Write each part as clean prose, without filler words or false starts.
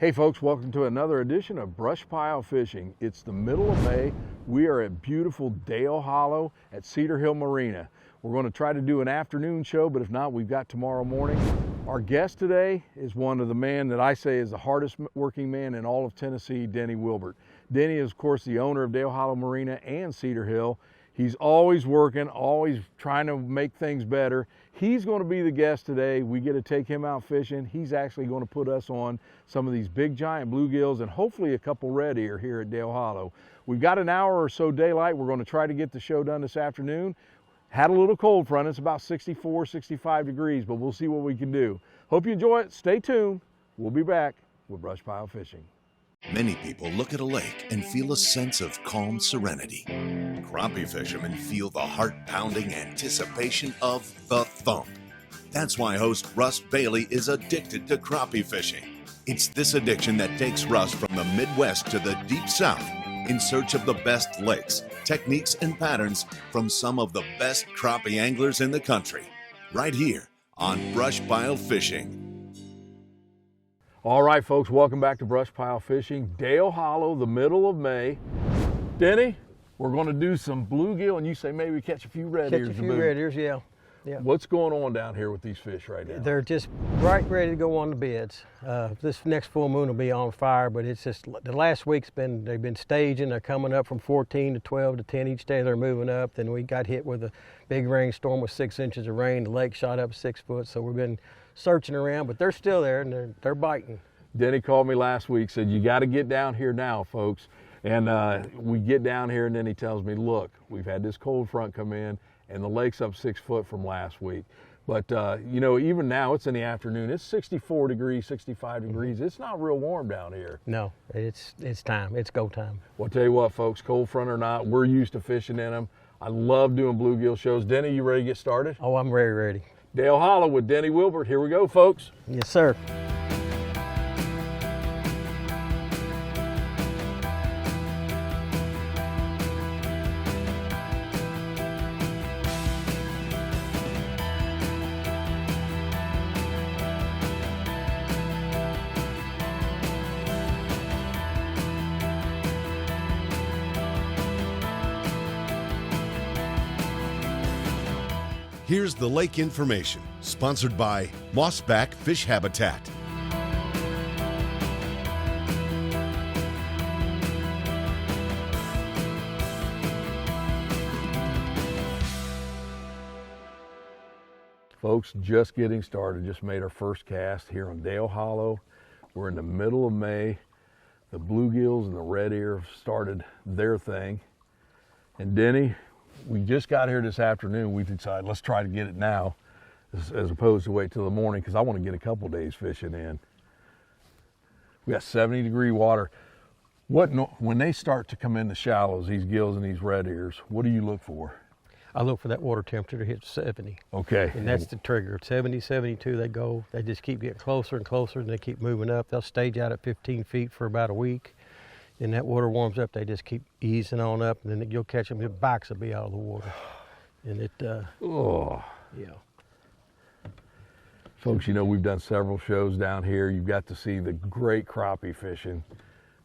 Hey folks, welcome to another edition of BrushPile Fishing. It's the middle of May. We are at beautiful Dale Hollow at Cedar Hill Marina. We're going to try to do an afternoon show, but if not, we've got tomorrow morning. Our guest today is one of the men that I say is the hardest working man in all of Tennessee, Denny Wilbert. Denny is, of course, the owner of Dale Hollow Marina and Cedar Hill. He's always working, always trying to make things better. He's going to be the guest today. We get to take him out fishing. He's actually going to put us on some of these big giant bluegills and hopefully a couple red ear here at Dale Hollow. We've got an hour or so daylight. We're going to try to get the show done this afternoon. Had a little cold front. It's about 64, 65 degrees, but we'll see what we can do. Hope you enjoy it. Stay tuned. We'll be back with BrushPile Fishing. Many people look at a lake and feel a sense of calm serenity. Crappie fishermen feel the heart-pounding anticipation of the thump. That's why host Russ Bailey is addicted to crappie fishing. It's this addiction that takes Russ from the Midwest to the Deep South in search of the best lakes, techniques, and patterns from some of the best crappie anglers in the country. Right here on BrushPile Fishing. All right, folks, welcome back to BrushPile Fishing. Dale Hollow, the middle of May. Denny, we're going to do some bluegill, and you say maybe catch a few red ears. Catch a few red ears, yeah. What's going on down here with these fish right now? They're just right ready to go on the beds. This next full moon will be on fire, but it's just the last week's they've been staging. They're coming up from 14 to 12 to 10 each day. They're moving up. Then we got hit with a big rainstorm with 6 inches of rain. The lake shot up 6 foot, so we've been searching around, but they're still there and they're biting. Denny called me last week, said you got to get down here now, folks. And we get down here, and then he tells me, look, we've had this cold front come in, and the lake's up 6 foot from last week. But, you know, even now, it's in the afternoon. It's 64 degrees, 65 degrees. It's not real warm down here. No, it's time. It's go time. Well, I'll tell you what, folks, cold front or not, we're used to fishing in them. I love doing bluegill shows. Denny, you ready to get started? Oh, I'm very ready. Dale Hollow with Denny Wilbert. Here we go, folks. Yes, sir. Here's the lake information, sponsored by Mossback Fish Habitat. Folks, just getting started. Just made our first cast here on Dale Hollow. We're in the middle of May. The bluegills and the red ear have started their thing. And Denny, we just got here this afternoon. We decided let's try to get it now as opposed to wait till the morning, because I want to get a couple days fishing in. We got 70-degree water. When they start to come in the shallows, these gills and these red ears, what do you look for? I look for that water temperature to hit 70. Okay. And that's the trigger. 70, 72, they just keep getting closer and closer, and they keep moving up. They'll stage out at 15 feet for about a week. And that water warms up, they just keep easing on up, and then you'll catch them, their backs will be out of the water. And it, oh. Yeah. Folks, you know, we've done several shows down here. You've got to see the great crappie fishing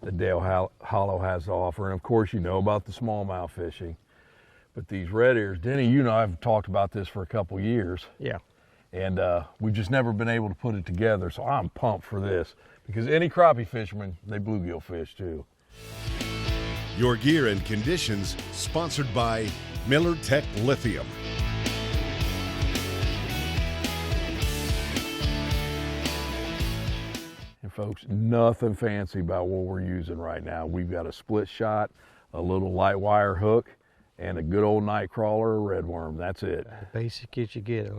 that Dale Hollow has to offer. And of course, you know about the smallmouth fishing. But these red ears, Denny, you know, I've talked about this for a couple years. Yeah. And we've just never been able to put it together. So I'm pumped for this, because any crappie fisherman, they bluegill fish too. Your gear and conditions, sponsored by Millertech Lithium. And folks, nothing fancy about what we're using right now. We've got a split shot, a little light wire hook, and a good old night crawler or redworm. That's it. The basic as you get.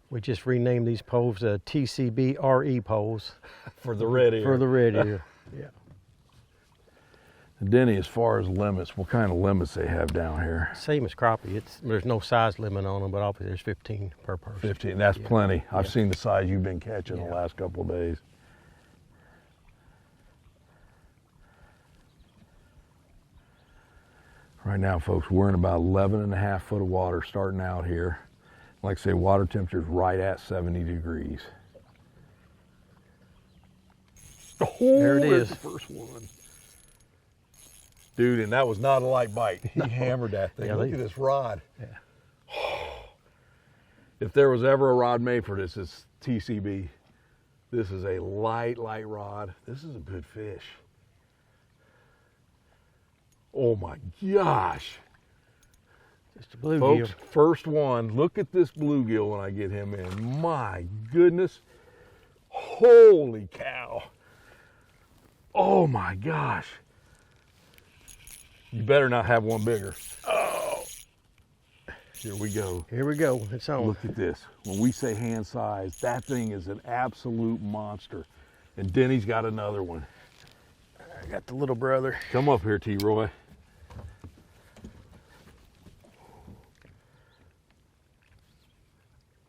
We just renamed these poles TCB RE poles. For the red ear. For the red ear, yeah. Denny, as far as limits, what kind of limits they have down here? Same as crappie. There's no size limit on them, but obviously there's 15 per person. 15, that's plenty. I've seen the size you've been catching the last couple of days. Right now, folks, we're in about 11.5 foot of water starting out here. Like I say, water temperature is right at 70 degrees. Oh, there it there's is. the first one. Dude, and that was not a light bite. He hammered that thing. Yeah, Look at this rod. Yeah. If there was ever a rod made for this, it's TCB. This is a light rod. This is a good fish. Oh my gosh. Just a bluegill. Folks, first one. Look at this bluegill when I get him in. My goodness. Holy cow. Oh my gosh. You better not have one bigger. Oh. Here we go. Here we go. It's on. Look at this. When we say hand size, that thing is an absolute monster. And Denny's got another one. I got the little brother. Come up here, T-Roy.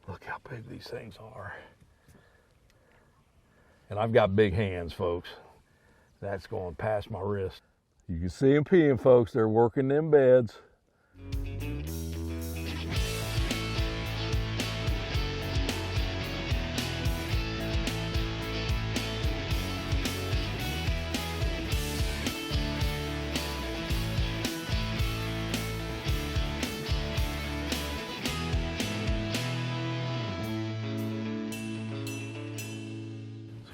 Look how big these things are. And I've got big hands, folks. That's going past my wrist. You can see them peeing, folks. They're working them beds.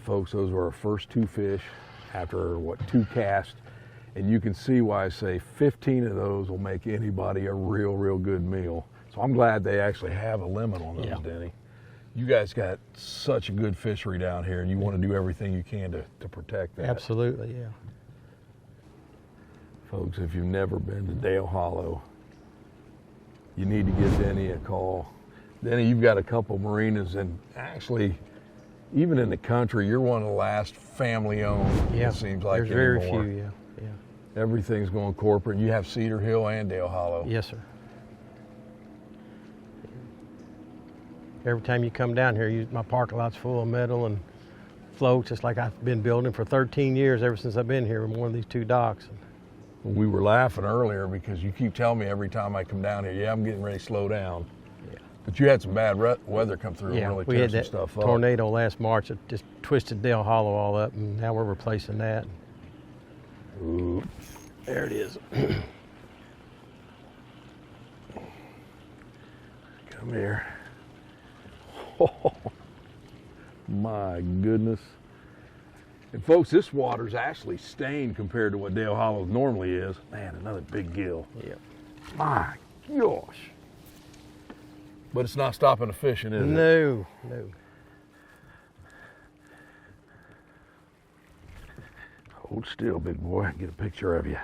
Folks, those were our first two fish after, what, 2 casts. And you can see why I say 15 of those will make anybody a real good meal. So I'm glad they actually have a limit on those, Yeah. Denny. You guys got such a good fishery down here, and you want to do everything you can to protect that. Absolutely, yeah. Folks, if you've never been to Dale Hollow, you need to give Denny a call. Denny, you've got a couple marinas, and actually, even in the country, you're one of the last family-owned, Yeah. it seems like There's very anymore. few, yeah. Everything's going corporate. You have Cedar Hill and Dale Hollow. Yes, sir. Every time you come down here, my parking lot's full of metal and floats, just like I've been building for 13 years, ever since I've been here in one of these 2 docks. We were laughing earlier because you keep telling me every time I come down here, yeah, I'm getting ready to slow down. Yeah. But you had some bad weather come through and really we tear had some that stuff up. tornado last March that just twisted Dale Hollow all up, and now we're replacing that. Ooh. There it is. Come here. Oh, my goodness. And folks, this water's actually stained compared to what Dale Hollow normally is. Man, another big gill. Yeah. My gosh. But it's not stopping the fishing, is it? No. Hold still, big boy. Get a picture of you.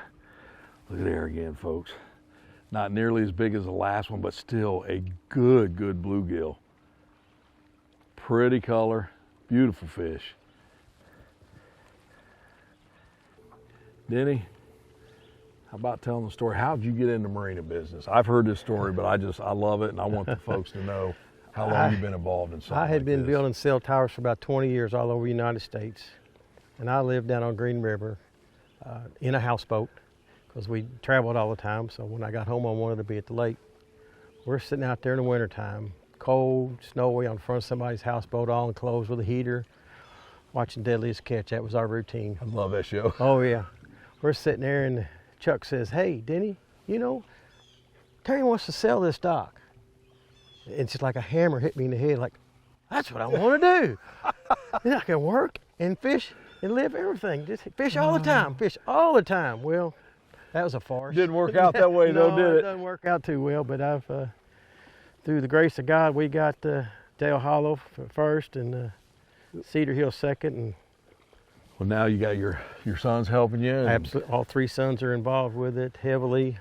Look at there again, folks. Not nearly as big as the last one, but still a good bluegill. Pretty color, beautiful fish. Denny, how about telling the story? How did you get into marina business? I've heard this story, but I love it, and I want the folks to know how long you've been involved in something I had like been this. building cell towers for about 20 years all over the United States. And I lived down on Green River in a houseboat because we traveled all the time. So when I got home, I wanted to be at the lake. We're sitting out there in the wintertime, cold, snowy, on front of somebody's houseboat, all enclosed with a heater, watching Deadliest Catch. That was our routine. I love that show. Oh, yeah. We're sitting there, and Chuck says, "Hey, Denny, you know, Terry wants to sell this dock." It's just like a hammer hit me in the head, like, that's what I want to do. And I can work and fish and live everything. Just fish all the time, fish all the time. Well, that was a farce. Didn't work out that way though, No, did it it? doesn't work out too well, but I've, through the grace of God, we got Dale Hollow first and Cedar Hill second. And Well, now you got your sons helping you. and- absolutely, all 3 sons are involved with it heavily.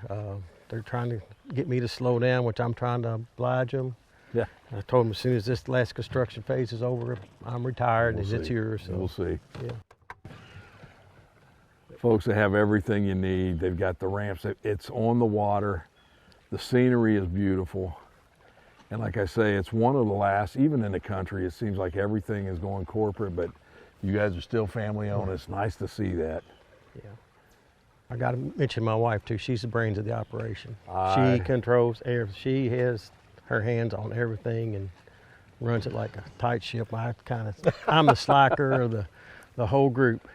They're trying to get me to slow down, which I'm trying to oblige them. Yeah. I told them as soon as this last construction phase is over, I'm retired and it's see. yours. So, We'll see. yeah. Folks, they have everything you need. They've got the ramps. It's on the water. The scenery is beautiful. And like I say, it's one of the last, even in the country, it seems like everything is going corporate, but you guys are still family owned. It's nice to see that. Yeah. I got to mention my wife too. She's the brains of the operation. Aye. She controls everything. She has her hands on everything and runs it like a tight ship. I'm the slacker or the The whole group.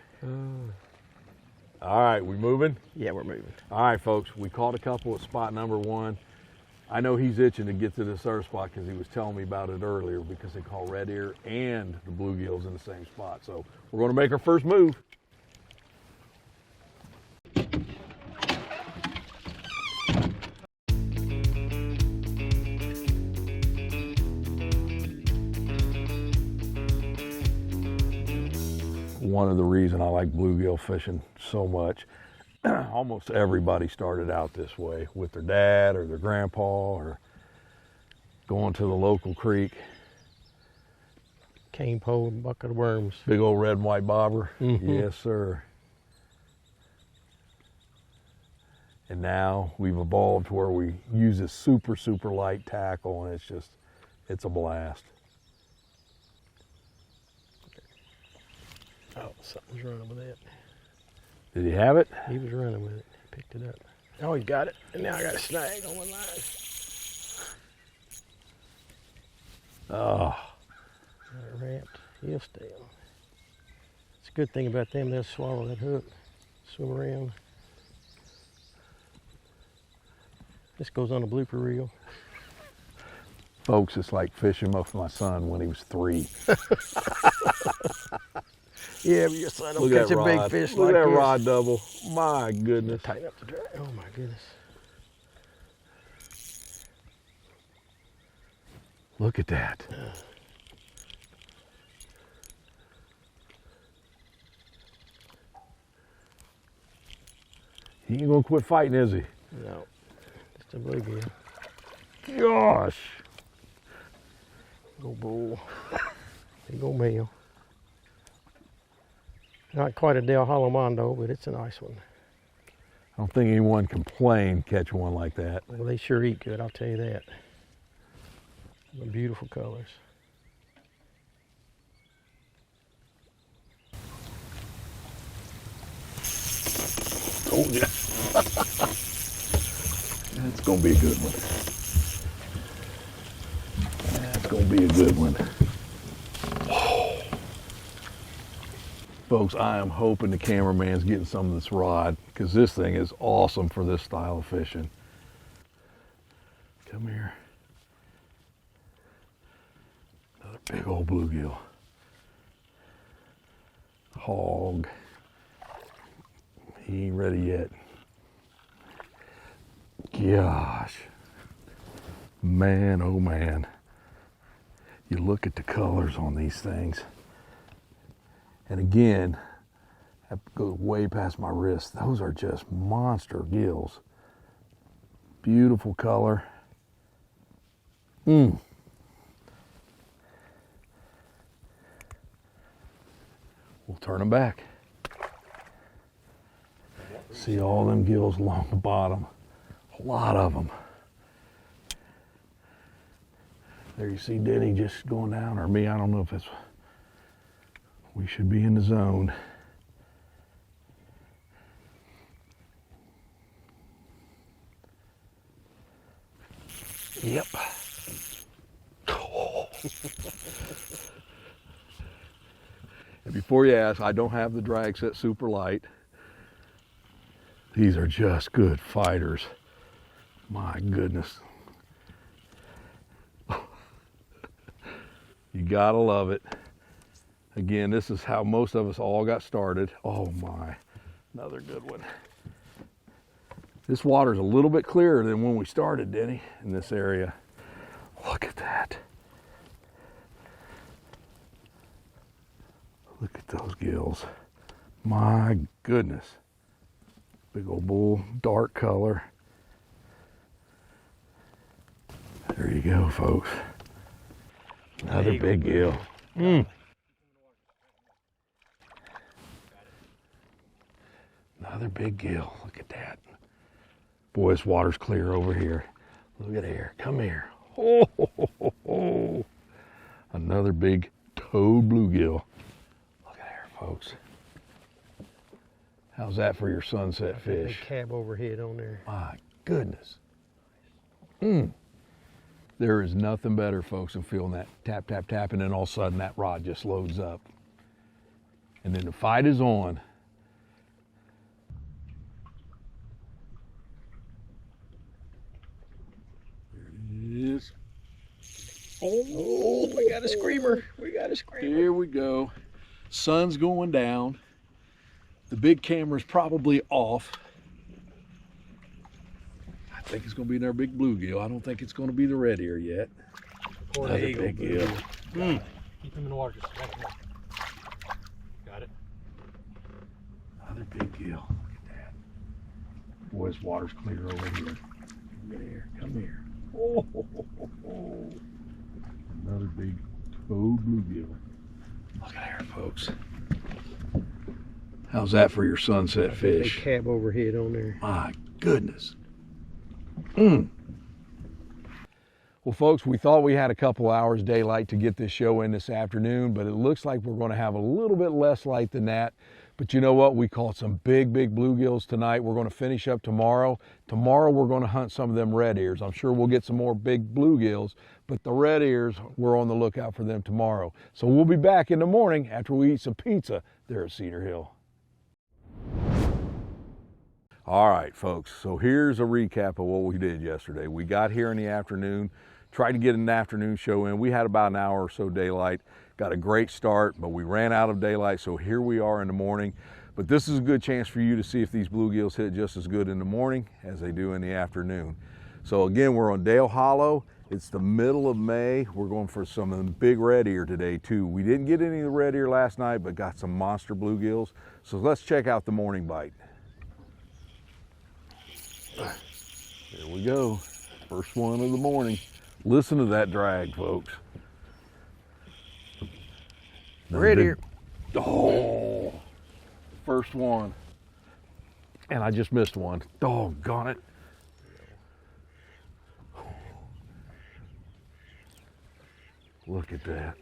All right, we moving? Yeah, we're moving. All right, folks, we caught a couple at spot number 1. I know he's itching to get to this other spot because he was telling me about it earlier because they call red ear and the bluegills in the same spot. So we're going to make our first move. One of the reasons I like bluegill fishing so much, almost everybody started out this way with their dad or their grandpa or going to the local creek. Cane pole, bucket of worms. Big old red and white bobber. Mm-hmm. Yes, sir. And now we've evolved to where we use this super, super light tackle, and it's a blast. Oh, something's running with it. Did he have it? He was running with it. He picked it up. Oh, he got it. And now I got a snag on one line. Oh. Got it wrapped. He'll stay on. It's a good thing about them. They'll swallow that hook, swim around. This goes on a blooper reel. Folks, it's like fishing with my son when he was 3. Yeah, but your son will Look at catch that a big rod. fish Look like at that this. rod double. My goodness. Tighten up the drag. Oh my goodness. Look at that. He ain't gonna quit fighting, is he? No, just a bluegill. Gosh. Big old bull. Big old male. Not quite a Del Hollow Mondo, but it's a nice one. I don't think anyone can complain catching one like that. Well, they sure eat good, I'll tell you that. The beautiful colors. Oh yeah. That's gonna be a good one. That's gonna be a good one. Oh. Folks, I am hoping the cameraman's getting some of this rod because this thing is awesome for this style of fishing. Come here. Another big old bluegill. Hog. He ain't ready yet. Gosh. Man, oh man. You look at the colors on these things. And again, that goes way past my wrist. Those are just monster gills. Beautiful color. We'll turn them back. See all them gills along the bottom. A lot of them. There you see Denny just going down, or me, I don't know if it's, we should be in the zone. Yep. And before you ask, I don't have the drag set super light. These are just good fighters. My goodness. You gotta love it. Again, this is how most of us all got started. Oh my, another good one. This water's a little bit clearer than when we started, Denny, in this area. Look at that. Look at those gills. My goodness. Big old bull, dark color. There you go, folks. Another big gill. Another big gill. Look at that. Boy, this water's clear over here. Look at here. Come here. Oh, ho, ho, ho, ho. Another big toad bluegill. Look at there, folks. How's that for your sunset fish? Big cab overhead on there. My goodness. There is nothing better, folks, than feeling that tap, tap, tap, and then all of a sudden that rod just loads up. And then the fight is on. There it is. Oh, we got a screamer. We got a screamer. Here we go. Sun's going down. The big camera's probably off. I think it's going to be another big bluegill. I don't think it's going to be the red ear yet. Another big gill. Keep him in the water. Just got it. Another big gill. Look at that. Boy, this water's clear over here. Come here. Come here. Oh, another big toad bluegill. Look at there, folks. How's that for your sunset fish? Big cab overhead on there. My goodness. Well, folks, we thought we had a couple hours daylight to get this show in this afternoon, but it looks like we're going to have a little bit less light than that. But you know what? We caught some big bluegills tonight. We're going to finish up tomorrow. Tomorrow we're going to hunt some of them red ears. I'm sure we'll get some more big bluegills, but the red ears, we're on the lookout for them tomorrow. So we'll be back in the morning after we eat some pizza there at Cedar Hill. All right, folks, so here's a recap of what we did yesterday. We got here in the afternoon, tried to get an afternoon show in. We had about an hour or so daylight, got a great start, but we ran out of daylight, so here we are in the morning. But this is a good chance for you to see if these bluegills hit just as good in the morning as they do in the afternoon. So again, we're on Dale Hollow. It's the middle of May. We're going for some of the big red ear today too. We didn't get any of the red ear last night, but got some monster bluegills. So let's check out the morning bite. Here we go. First one of the morning. Listen to that drag, folks. Red ear. Oh, first one. And I just missed one. Doggone it. Look at that.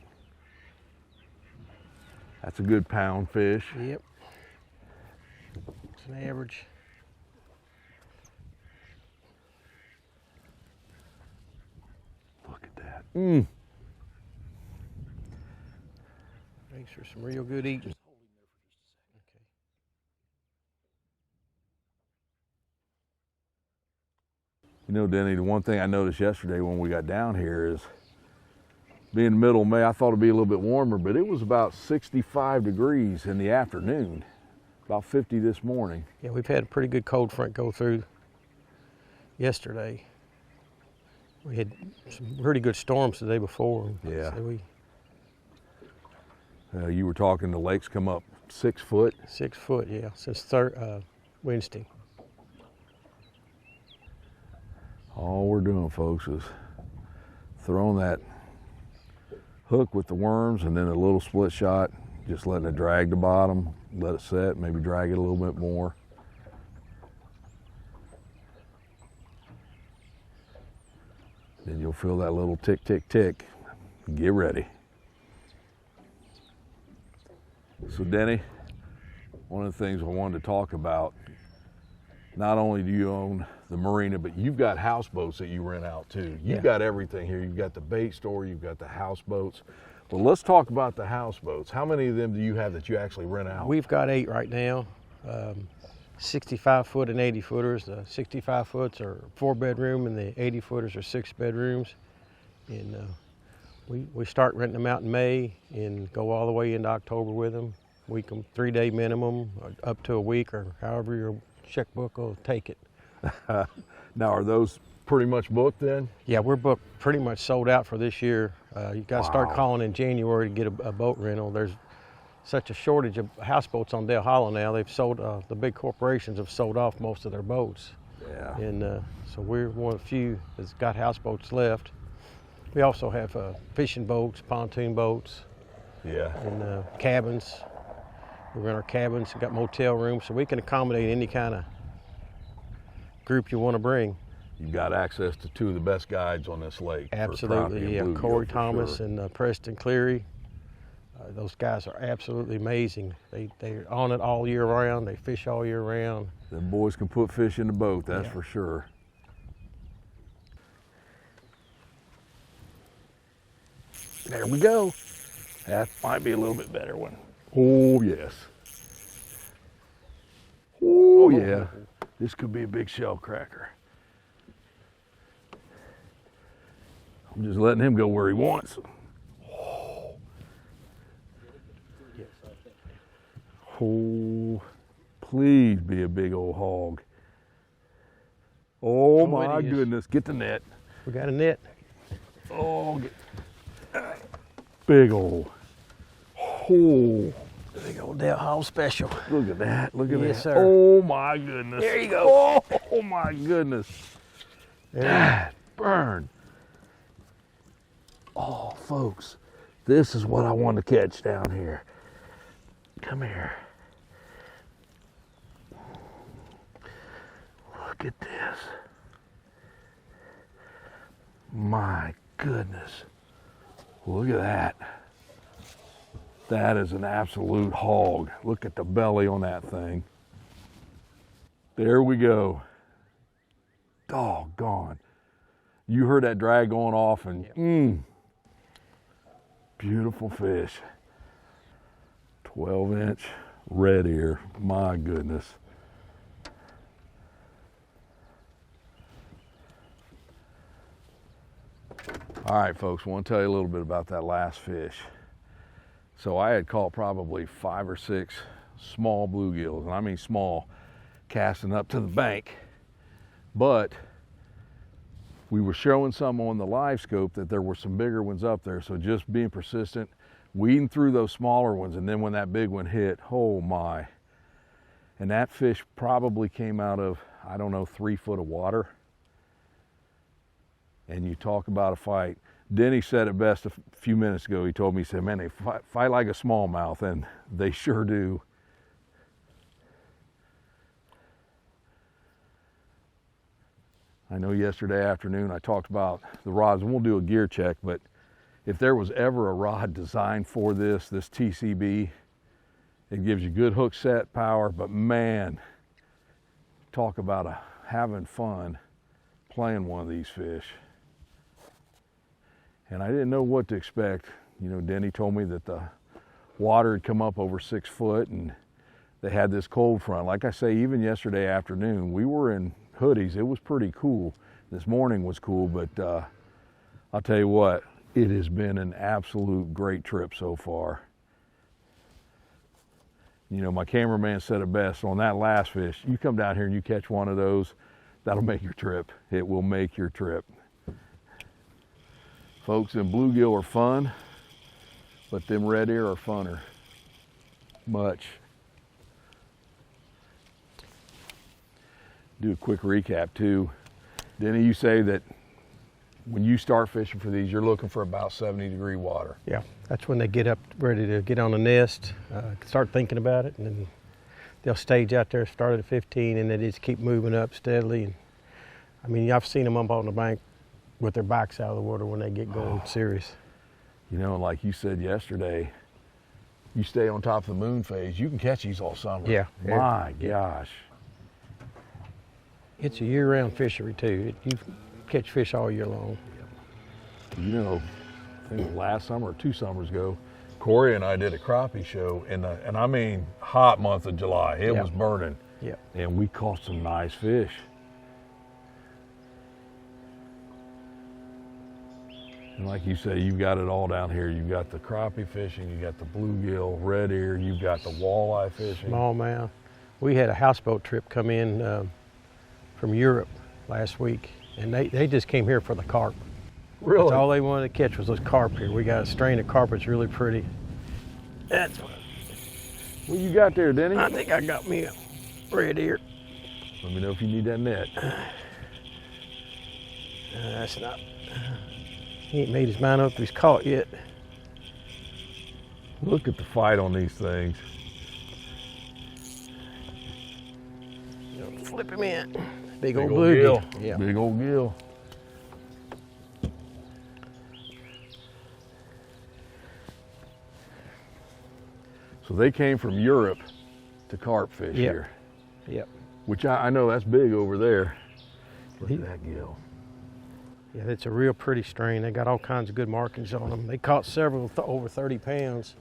That's a good pound fish. Yep. It's an average. Look at that. Makes for some real good eating. You know, Denny, the one thing I noticed yesterday when we got down here is, being middle of May, I thought it'd be a little bit warmer, but it was about 65 degrees in the afternoon, about 50 this morning. Yeah, we've had a pretty good cold front go through yesterday. We had some pretty good storms the day before. Yeah. So You were talking the lake's come up 6 foot. 6 foot, yeah, since Wednesday. All we're doing, folks, is throwing that hook with the worms and then a little split shot, just letting it drag the bottom, let it set, maybe drag it a little bit more. Then you'll feel that little tick, tick, tick. Get ready. So Denny, one of the things I wanted to talk about, not only do you own the Marina, but you've got houseboats that you rent out too. You've got everything here. You've got the bait store, you've got the houseboats. Well, let's talk about the houseboats. How many of them do you have that you actually rent out? We've got 8 right now, 65 foot and 80 footers. The 65 foots are 4-bedroom and the 80 footers are 6 bedrooms. And we start renting them out in May and go all the way into October with them. We can 3-day minimum, up to a week, or however your checkbook will take it. Now, are those pretty much booked then? Yeah, we're booked, pretty much sold out for this year. You got to start calling in January to get a boat rental. There's such a shortage of houseboats on Dale Hollow now. They've sold, the big corporations have sold off most of their boats. Yeah. And so we're one of the few that's got houseboats left. We also have fishing boats, pontoon boats, and cabins. We rent our cabins, we've got motel rooms, so we can accommodate any kind of group you want to bring. You've got access to 2 of the best guides on this lake. Absolutely, yeah. Corey Thomas and Preston Cleary. Those guys are absolutely amazing. They're on it all year round. They fish all year round. Them boys can put fish in the boat, that's for sure. There we go. That might be a little bit better one. Oh, yes. Oh, yeah. This could be a big shell cracker. I'm just letting him go where he wants. Oh, please be a big old hog. Oh, my goodness. Get the net. We got a net. Oh, big old. Oh. Big old Dale Hall special. Look at that. Look at that. Yes, sir. Oh, my goodness. There you go. Oh, my goodness. There. That burn. Oh, folks, this is what I want to catch down here. Come here. Look at this. My goodness. Look at that. That is an absolute hog. Look at the belly on that thing. There we go. Doggone. You heard that drag going off and beautiful fish. 12-inch red ear. My goodness. All right, folks, I want to tell you a little bit about that last fish. So I had caught probably 5 or 6 small bluegills, and I mean small, casting up to the bank. But we were showing some on the live scope that there were some bigger ones up there. So just being persistent, weeding through those smaller ones, and then when that big one hit, oh my. And that fish probably came out of, I don't know, 3 foot of water. And you talk about a fight. Denny said it best a few minutes ago. He told me, he said, man, they fight like a smallmouth, and they sure do. I know yesterday afternoon I talked about the rods, and we'll do a gear check, but if there was ever a rod designed for this TCB, it gives you good hook set power, but man, talk about having fun playing one of these fish. And I didn't know what to expect. You know, Denny told me that the water had come up over 6 foot and they had this cold front. Like I say, even yesterday afternoon, we were in hoodies. It was pretty cool. This morning was cool, but I'll tell you what, it has been an absolute great trip so far. You know, my cameraman said it best on that last fish. You come down here and you catch one of those, that'll make your trip. It will make your trip. Folks, them bluegill are fun, but them red ear are funner. Much. Do a quick recap too. Denny, you say that when you start fishing for these, you're looking for about 70-degree water. Yeah, that's when they get up ready to get on the nest, start thinking about it, and then they'll stage out there, start at 15, and they just keep moving up steadily. And I mean, I've seen them up on the bank with their backs out of the water when they get going serious. You know, like you said yesterday, you stay on top of the moon phase, you can catch these all summer. Yeah. My gosh. It's a year-round fishery too. You catch fish all year long. You know, I think last summer or 2 summers ago, Corey and I did a crappie show in the, and I mean hot month of July. It was burning. Yeah. And we caught some nice fish. And like you say, you've got it all down here. You've got the crappie fishing, you got the bluegill, red ear, you've got the walleye fishing. Smallmouth. We had a houseboat trip come in from Europe last week, and they just came here for the carp. Really? That's all they wanted to catch was those carp here. We got a strain of carp that's really pretty. That's what you got there, Denny? I think I got me a red ear. Let me know if you need that net. That's not. He ain't made his mind up if he's caught yet. Look at the fight on these things. Flip him in. Big old bluegill. Gill. Yeah. Big old gill. So they came from Europe to carp fish here. Yep. Which I know that's big over there. Look at that gill. Yeah, it's a real pretty strain. They got all kinds of good markings on them. They caught several over 30 pounds.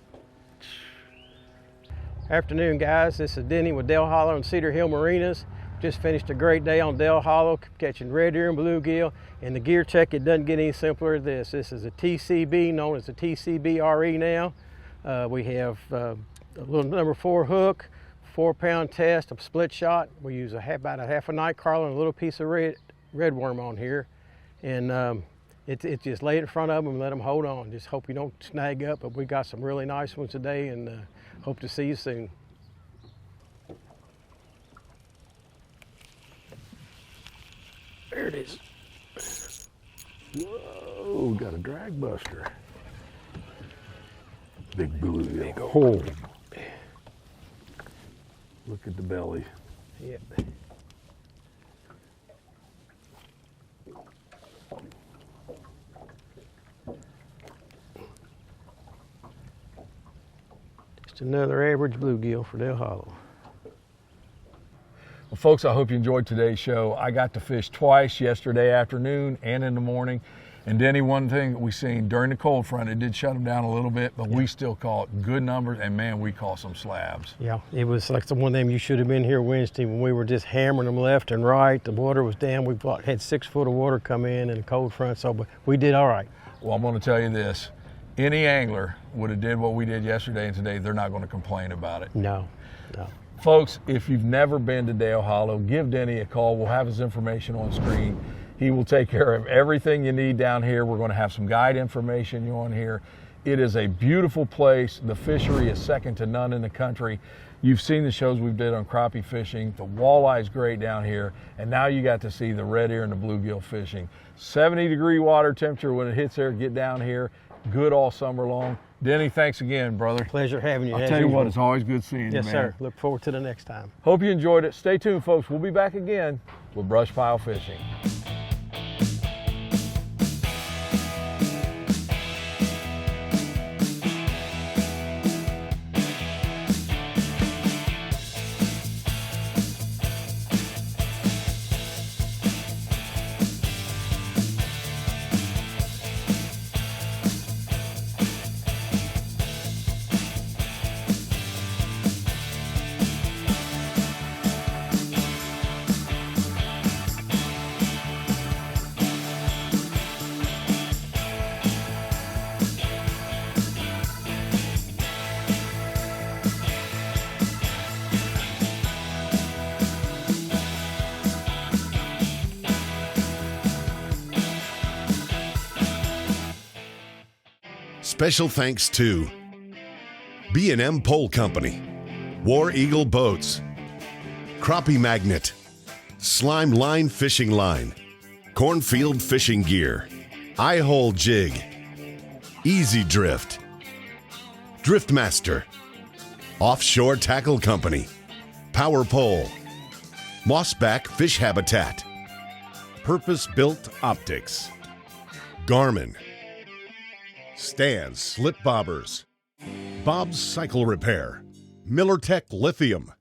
Afternoon, guys. This is Denny with Dale Hollow and Cedar Hill Marinas. Just finished a great day on Dale Hollow catching red ear and bluegill. And the gear check, it doesn't get any simpler than this. This is a TCB, known as a TCB RE now. We have a little number 4 hook, 4-pound test, a split shot. We use about a half a night crawler and a little piece of red worm on here. And it's just lay it in front of them and let them hold on. Just hope you don't snag up, but we got some really nice ones today, and hope to see you soon. There it is. Whoa, got a drag buster. Big bluegill. Oh. Look at the belly. Yep. Just another average bluegill for Dale Hollow. Well, folks, I hope you enjoyed today's show. I got to fish twice, yesterday afternoon and in the morning. And Denny, one thing that we seen during the cold front, it did shut them down a little bit, but we still caught good numbers, and man, we caught some slabs. Yeah, it was like one of them, you should have been here Wednesday when we were just hammering them left and right. The water was down. We had 6 foot of water come in the cold front, so we did all right. Well, I'm going to tell you this. Any angler would have did what we did yesterday and today, they're not going to complain about it. No. Folks, if you've never been to Dale Hollow, give Denny a call. We'll have his information on screen. He will take care of everything you need down here. We're going to have some guide information on here. It is a beautiful place. The fishery is second to none in the country. You've seen the shows we've did on crappie fishing. The walleye's great down here. And now you got to see the red ear and the bluegill fishing. 70-degree water temperature when it hits there. Get down here. Good all summer long. Denny, thanks again, brother. Pleasure having you. I'll tell you what, it's always good seeing you, man. Yes, sir. Look forward to the next time. Hope you enjoyed it. Stay tuned, folks. We'll be back again with BrushPile Fishing. Special thanks to B&M Pole Company, War Eagle Boats, Crappie Magnet, Slime Line Fishing Line, Cornfield Fishing Gear, Eye-Hole Jig, Easy Drift, Driftmaster, Offshore Tackle Company, Power Pole, Mossback Fish Habitat, Purpose-Built Optics, Garmin, Stan's Slip Bobbers, Bob's Cycle Repair, Millertech Lithium,